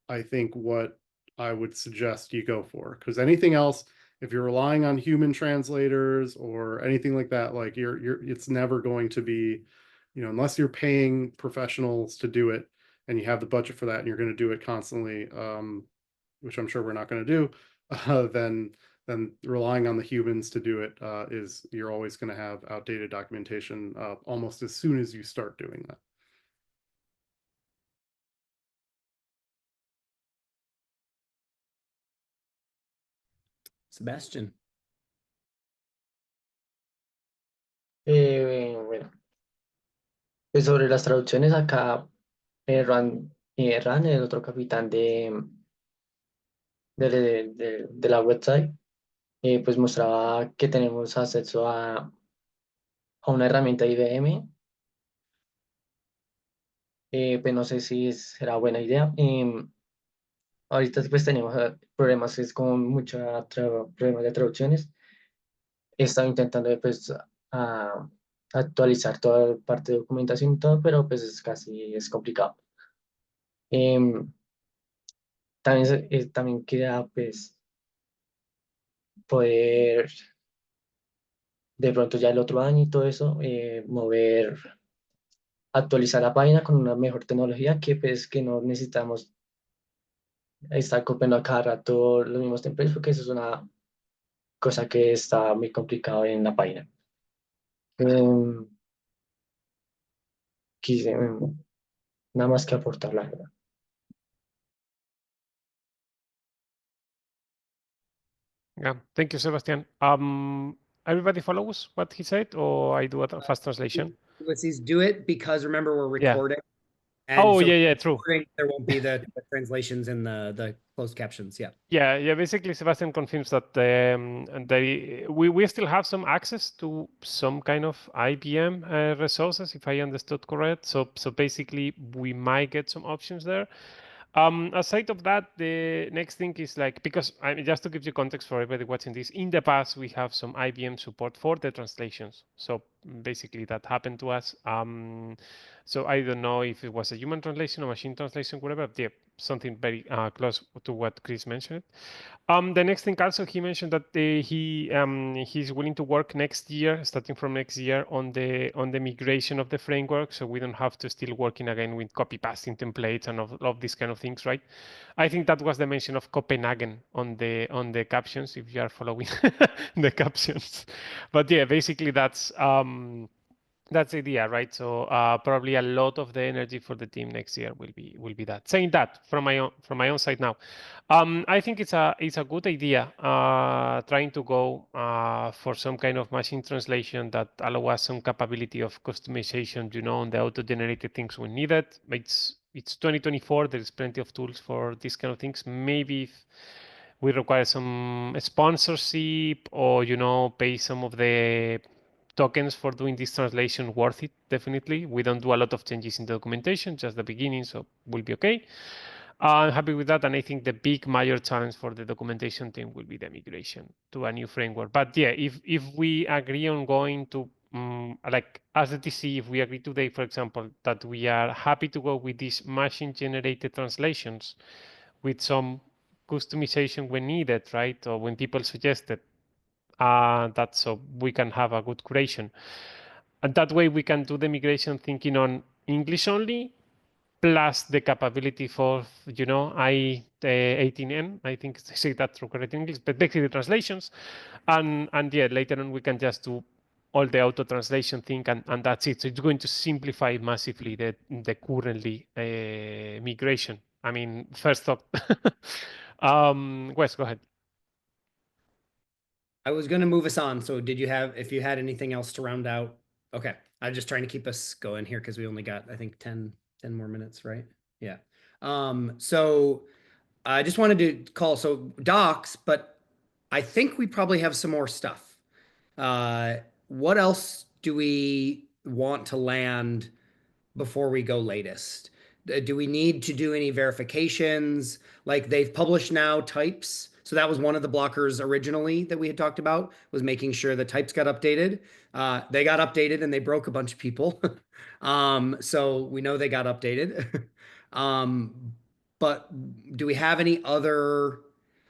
I think, what I would suggest you go for. Because anything else, if you're relying on human translators or anything like that, like it's never going to be, unless you're paying professionals to do it and you have the budget for that and you're going to do it constantly, which I'm sure we're not going to do, then relying on the humans to do it is you're always going to have outdated documentation almost as soon as you start doing that. Sebastian. Bueno, pues sobre las traducciones acá, Ran, el otro capitán de la website, pues mostraba que tenemos acceso a una herramienta IBM. Pues no sé si será buena idea. Ahorita pues tenemos problemas es con problemas de traducciones. He estado intentando pues actualizar toda la parte de documentación y todo, pero pues es complicado. Em, también queda pues poder de pronto ya el otro año y todo eso, actualizar la página con una mejor tecnología que pues que no necesitamos estar copiando a cada rato los mismos templates porque eso es una cosa que está muy complicado en la página. Em, nada más que aportar, la verdad. Yeah, thank you, Sebastian. Everybody follows what he said, or I do a fast translation? Ulysses, do it because remember we're Yeah. recording. And Oh, so yeah, true. there won't be the translations and the closed captions. Yeah. Yeah. Basically, Sebastian confirms that we still have some access to some kind of IBM resources, if I understood correct. So basically, we might get some options there. Aside of that, the next thing is like, because I mean, just to give you context for everybody watching this, in the past we have some IBM support for the translations. So basically that happened to us. So I don't know if it was a human translation or machine translation, whatever. Yeah, something very close to what Chris mentioned. The next thing also he mentioned that he's willing to work next year, starting from next year, on the migration of the framework, so we don't have to still working again with copy pasting templates and of these kind of things, right? I think that was the mention of Copenhagen on the captions, if you are following the captions. But yeah, basically that's the idea, right? So probably a lot of the energy for the team next year will be that. Saying that from my own side now, I think it's a good idea trying to go for some kind of machine translation that allow us some capability of customization, on the auto-generated things we needed. It's 2024. There is plenty of tools for these kind of things. Maybe if we require some sponsorship or pay some of the tokens for doing this translation, worth it, definitely. We don't do a lot of changes in the documentation, just the beginning, so we'll be okay. I'm happy with that, and I think the big major challenge for the documentation team will be the migration to a new framework. But yeah, if we agree on going to like as the TC, if we agree today, for example, that we are happy to go with these machine-generated translations with some customization when needed, right, or when people suggested, that so we can have a good curation. And that way we can do the migration thinking on English only, plus the capability for, I18N, I think I say that through correct English, but basically the translations. And yeah, later on we can just do all the auto translation thing, and that's it. So it's going to simplify massively the currently migration. I mean, first thought. Wes, go ahead. I was going to move us on. So if you had anything else to round out? Okay. I'm just trying to keep us going here because we only got, I think 10 more minutes, right? Yeah. So I just wanted to call, so docs, but I think we probably have some more stuff. What else do we want to land before we go latest? Do we need to do any verifications? Like they've published now types. So that was one of the blockers originally that we had talked about, was making sure the types got updated. They got updated and they broke a bunch of people. So we know they got updated. But do we have any other,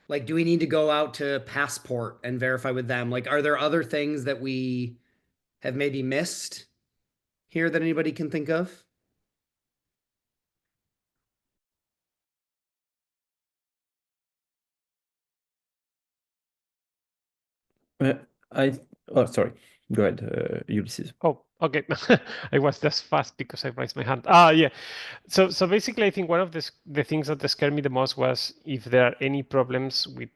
like, do we need to go out to Passport and verify with them? Like, are there other things that we have maybe missed here that anybody can think of? Uh, oh, sorry. Go ahead, Ulysses. Oh, okay. I was just fast because I raised my hand. Ah, yeah. So basically, I think one of the things that scared me the most was if there are any problems with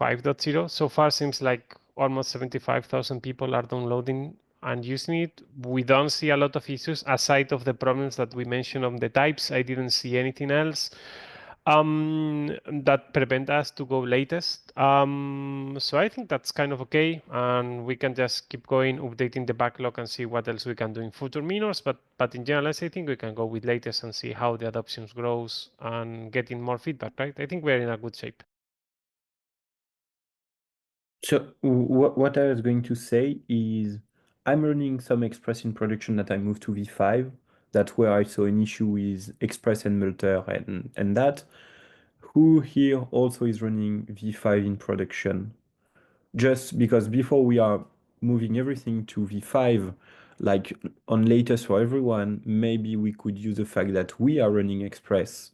5.0. So far, seems like almost 75,000 people are downloading and using it. We don't see a lot of issues aside of the problems that we mentioned on the types. I didn't see anything else that prevent us to go latest. So I think that's kind of okay, and we can just keep going, updating the backlog and see what else we can do in future minors. But in general, I think we can go with latest and see how the adoption grows and getting more feedback, right? I think we're in a good shape. So what I was going to say is I'm running some Express in production that I moved to V5. That's where I saw an issue with Express and Multer and that. Who here also is running V5 in production? Just because before we are moving everything to V5, like on latest for everyone, maybe we could use the fact that we are running Express,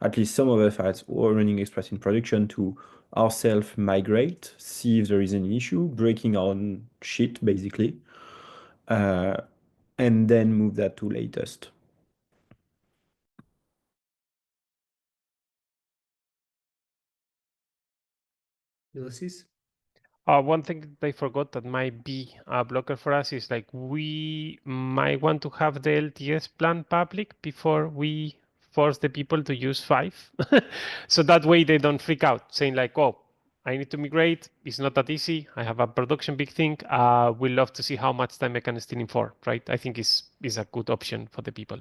at least some of us are running Express in production to ourselves migrate, see if there is any issue, breaking our own shit basically, uh, and then move that to latest. Ulysses? One thing they forgot that might be a blocker for us is like we might want to have the LTS plan public before we force the people to use 5. So that way they don't freak out, saying like, oh, I need to migrate. It's not that easy. I have a production big thing. We'd love to see how much time I can steal in for, right? I think is a good option for the people.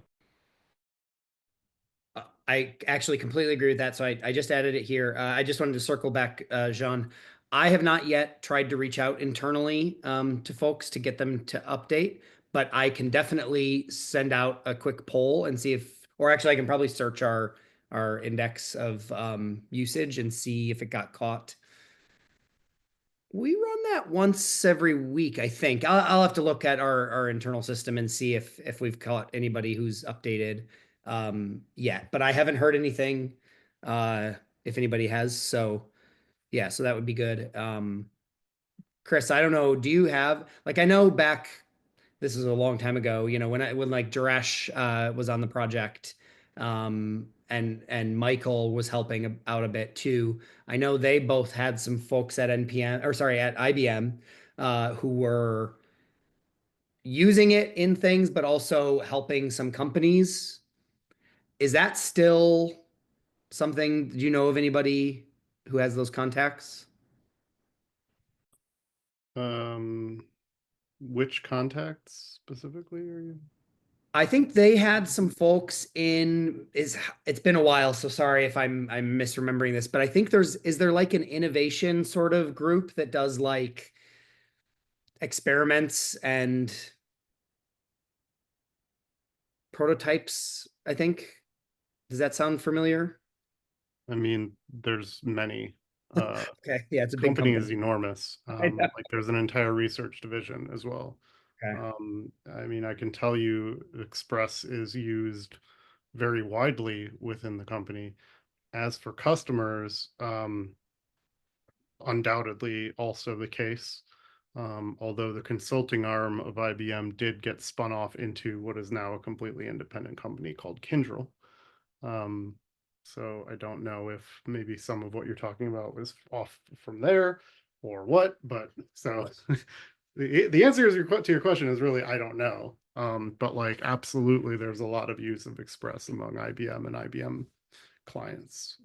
I actually completely agree with that. So I just added it here. I just wanted to circle back, Jean. I have not yet tried to reach out internally to folks to get them to update, but I can definitely send out a quick poll and see if, or actually I can probably search our index of usage and see if it got caught. We run that once every week, I think. I'll have to look at our internal system and see if we've caught anybody who's updated yet. But I haven't heard anything if anybody has. So yeah, so that would be good. Chris, I don't know. Do you have like I know back this is a long time ago, you know, when like Jerash was on the project, and Michael was helping out a bit too. I know they both had some folks at NPM or sorry, at IBM who were using it in things, but also helping some companies. Is that still something? Do you know of anybody who has those contacts? Which contacts specifically are you? I think they had some folks in it's been a while, so sorry if I'm misremembering this, but I think is there like an innovation sort of group that does like experiments and prototypes, I think. Does that sound familiar? I mean, there's many. Okay, yeah, it's a big Company company. is enormous. I know. Like there's an entire research division as well. Okay. I mean, I can tell you Express is used very widely within the company. As for customers, undoubtedly also the case. Although the consulting arm of IBM did get spun off into what is now a completely independent company called Kyndryl. So I don't know if maybe some of what you're talking about was off from there or what, but so the answer is to your question is really I don't know. But like absolutely there's a lot of use of Express among IBM and IBM clients.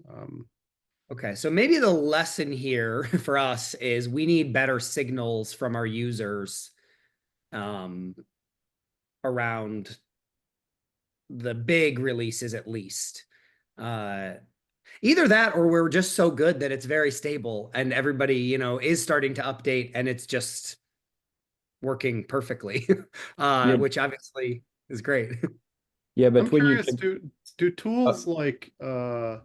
Okay, so maybe the lesson here for us is we need better signals from our users around the big releases at least. Either that or we're just so good that it's very stable and everybody, you know, is starting to update and it's just working perfectly, Yeah, which obviously is great. yeah, I'm but when you curious, do tools like I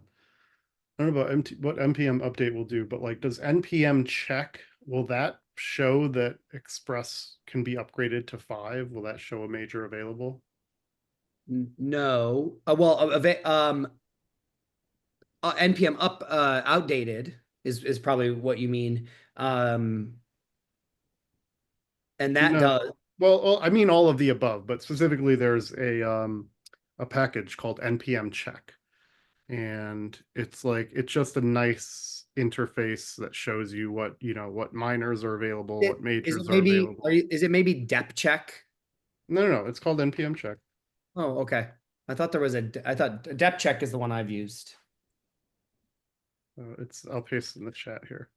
don't know about what npm update will do, but like does npm check, will that show that Express can be upgraded to 5? Will that show a major available? No, npm up outdated is probably what you mean. And that No. does, Well, I mean all of the above, but specifically there's a package called npm check, and it's just a nice interface that shows you what miners are available, what is majors it are maybe, available. is it maybe dep check? No, it's called npm check. Oh, okay. I thought there was I thought dep check is the one I've used. I'll paste in the chat here.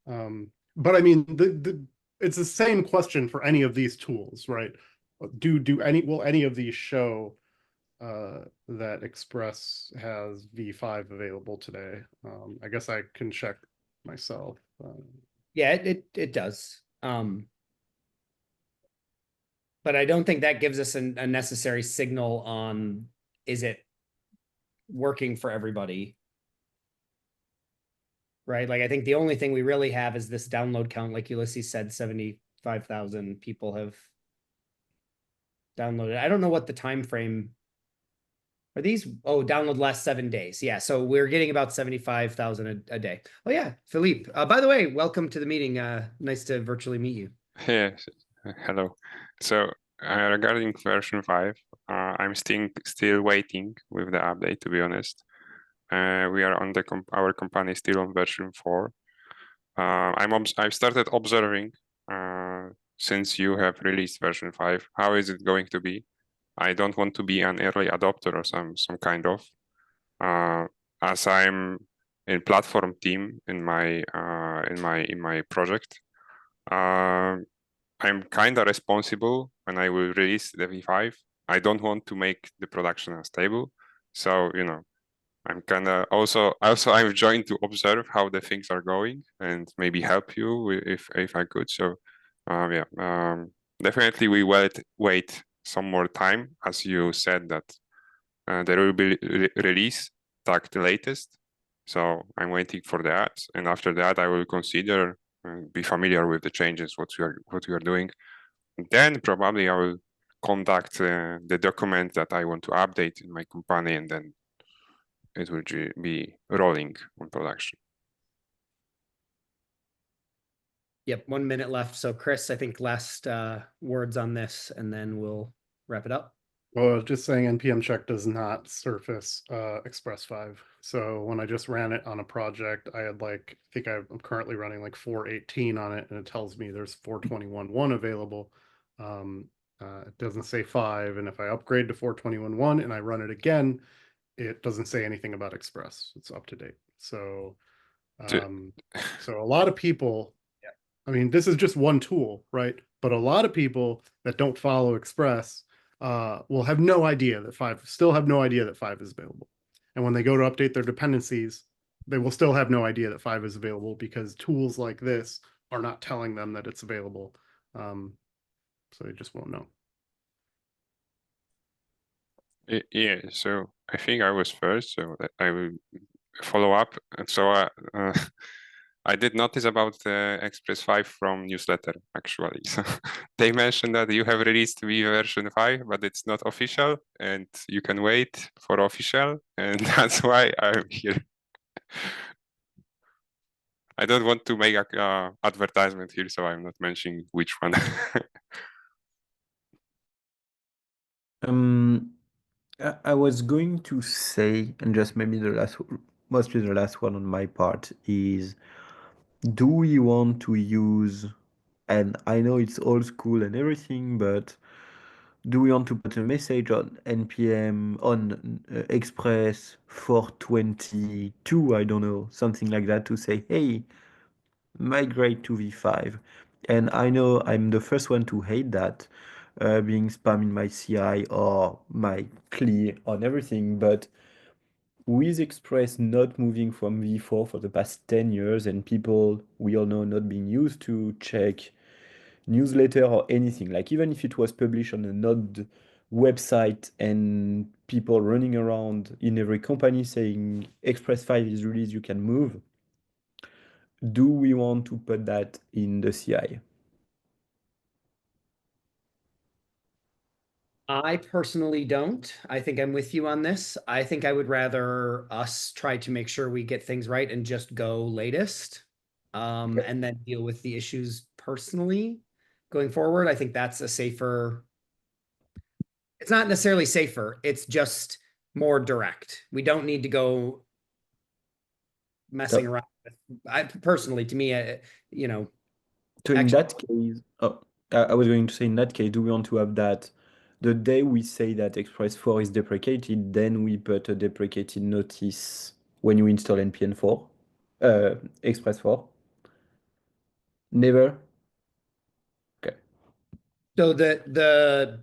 But I mean, it's the same question for any of these tools, right? Will any of these show that Express has V5 available today? I guess I can check myself. Yeah, it does. But I don't think that gives us a necessary signal on, is it working for everybody? Right? Like, I think the only thing we really have is this download count. Like Ulysses said, 75,000 people have downloaded. I don't know what the time frame are these. Oh, download last 7 days. Yeah, so we're getting about 75,000 a day. Oh yeah, Philippe. By the way, welcome to the meeting. Nice to virtually meet you. Yes, hello. So regarding version 5, I'm still waiting with the update, to be honest. We are on our company still on version 4. I've started observing since you have released version 5. How is it going to be? I don't want to be an early adopter or some kind of, as I'm in platform team in my project. I'm kind of responsible when I will release the V5. I don't want to make the production unstable. So, I'm kind of also I've joined to observe how the things are going and maybe help you if I could. So, definitely we will wait some more time, as you said that there will be release tagged the latest. So I'm waiting for that, and after that I will consider be familiar with the changes what we are doing. Then probably I will conduct the document that I want to update in my company, and then it will be rolling on production. Yep, 1 minute left. So Chris, I think last words on this, and then we'll wrap it up. Well, just saying npm check does not surface Express 5. So when I just ran it on a project, I had I think I'm currently running 4.18 on it, and it tells me there's 4.21.1 available. It doesn't say 5, and if I upgrade to 4.21.1 and I run it again, it doesn't say anything about Express. It's up to date. So, so a lot of people, I mean, this is just one tool, right? But a lot of people that don't follow Express will have no idea that 5 is available. And when they go to update their dependencies, they will still have no idea that 5 is available, because tools like this are not telling them that it's available. So they just won't know. Yeah, so I think I was first, so I will follow up. And so I did notice about the Express 5 from newsletter, actually. So they mentioned that you have released V version 5, but it's not official, and you can wait for official, and that's why I'm here. I don't want to make a advertisement here, so I'm not mentioning which one. I was going to say, and just maybe mostly the last one on my part is, do we want to use, and I know it's old school and everything, but do we want to put a message on npm on Express 422, I don't know, something like that, to say, hey, migrate to V5? And I know I'm the first one to hate that, being spam in my CI or my CLI on everything, but with Express not moving from V4 for the past 10 years, and people we all know not being used to check newsletter or anything, like even if it was published on a Node website and people running around in every company saying Express 5 is released, you can move, do we want to put that in the CI? I personally don't. I think I'm with you on this. I think I would rather us try to make sure we get things right and just go latest, and then deal with the issues personally. going forward. I think that's a safer. It's not necessarily safer. It's just more direct. We don't need to go messing around. I personally, to me, you know. So in Actually- that case, oh, I was going to say in that case, do we want to have that the day we say that Express 4 is deprecated, then we put a deprecated notice when you install npm 4, Express 4? Never? Okay. So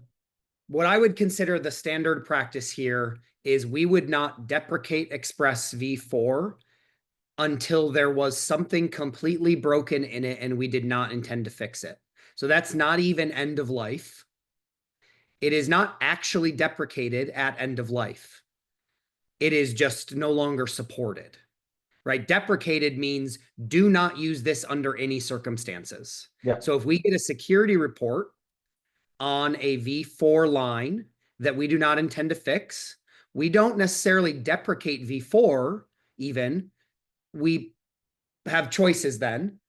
what I would consider the standard practice here is we would not deprecate Express v4 until there was something completely broken in it and we did not intend to fix it. So that's not even end of life. It is not actually deprecated at end of life. It is just no longer supported, right? Deprecated means do not use this under any circumstances. Yeah. So if we get a security report on a v4 line that we do not intend to fix, we don't necessarily deprecate v4 even. We have choices then.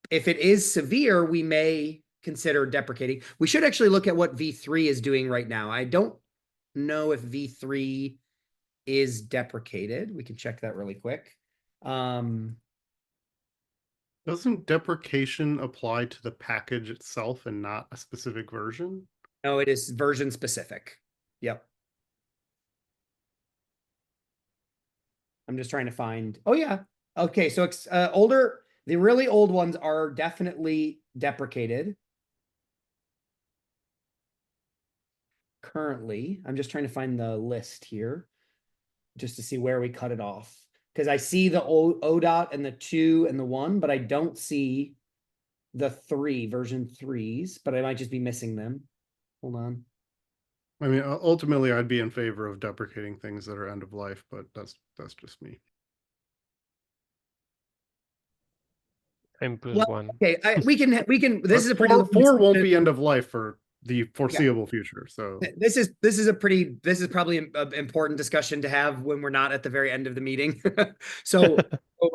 If it is severe, we may consider deprecating. We should actually look at what v3 is doing right now. I don't know if v3 is deprecated. We can check that really quick. Doesn't deprecation apply to the package itself and not a specific version? No, it is version specific. Yep. I'm just trying to find. Oh yeah. Okay, so the really old ones are definitely deprecated. Currently, I'm just trying to find the list here, just to see where we cut it off. Because I see the ODOT and the 2 and the 1, but I don't see the 3 version 3s, but I might just be missing them. Hold on. I mean, ultimately, I'd be in favor of deprecating things that are end of life, but that's just me. M plus Well, 1. okay, we can. This is a pretty four won't be end of life for the foreseeable future. So this is probably an important discussion to have when we're not at the very end of the meeting. So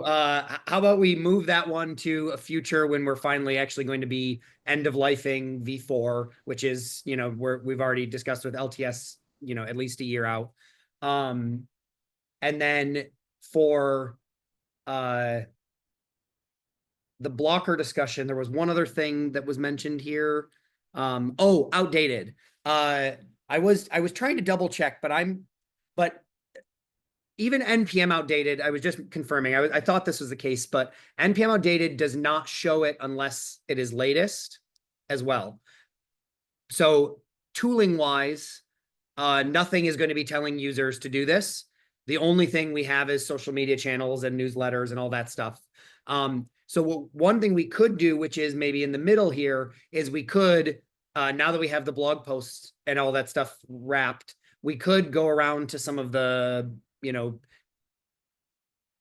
how about we move that one to a future when we're finally actually going to be end of lifing v4, which is, you know, we've already discussed with LTS, you know, at least a year out. And then for the blocker discussion, there was one other thing that was mentioned here. Outdated. I was trying to double check, but even npm outdated, I was just confirming. I thought this was the case, but npm outdated does not show it unless it is latest as well. So tooling wise, nothing is going to be telling users to do this. The only thing we have is social media channels and newsletters and all that stuff. So one thing we could do, which is maybe in the middle here, is we could, now that we have the blog posts and all that stuff wrapped, we could go around to some of the, you know,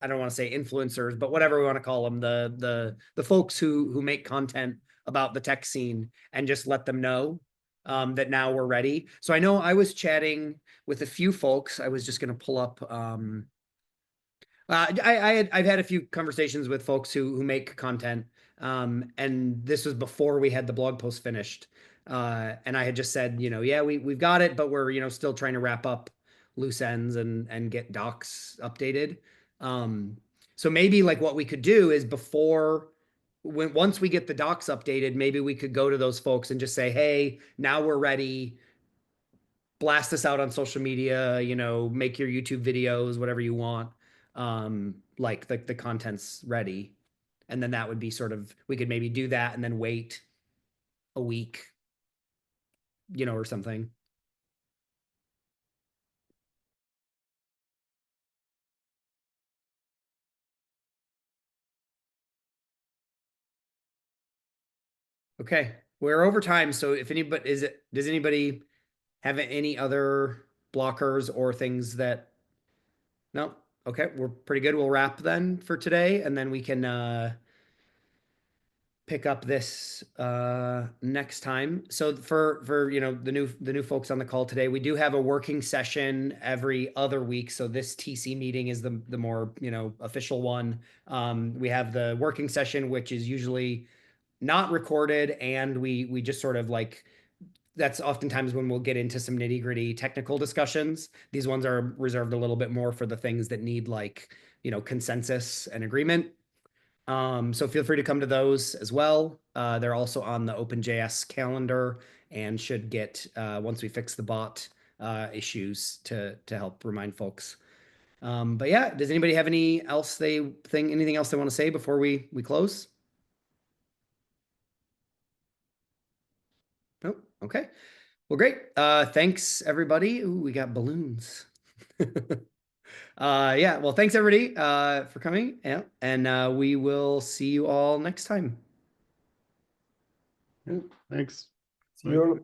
I don't want to say influencers, but whatever we want to call them, the folks who make content about the tech scene, and just let them know that now we're ready. So I know I was chatting with a few folks. I was just going to pull up. I've had a few conversations with folks who make content, and this was before we had the blog post finished. And I had just said, you know, yeah, we've got it, but we're, you know, still trying to wrap up loose ends and get docs updated. So maybe like what we could do is once we get the docs updated, maybe we could go to those folks and just say, hey, now we're ready. Blast this out on social media, you know, make your YouTube videos, whatever you want. Like the content's ready. And then that would be sort of, we could maybe do that and then wait a week, you know, or something. Okay, we're over time. So if anybody does anybody have any other blockers or things that, no? Okay, we're pretty good. We'll wrap then for today, and then we can pick up this next time. So for you know the new folks on the call today, we do have a working session every other week. So this TC meeting is the more, you know, official one. We have the working session, which is usually not recorded, and we just sort of like, that's oftentimes when we'll get into some nitty gritty technical discussions. These ones are reserved a little bit more for the things that need like, consensus and agreement. So feel free to come to those as well. They're also on the OpenJS calendar and should get, once we fix the bot issues, to help remind folks. But yeah, does anybody have anything else they want to say before we close? Oh, okay. Well, great. Thanks everybody. Ooh, we got balloons. Yeah, well, thanks everybody for coming. Yeah, and we will see you all next time. Yeah, thanks. See you all.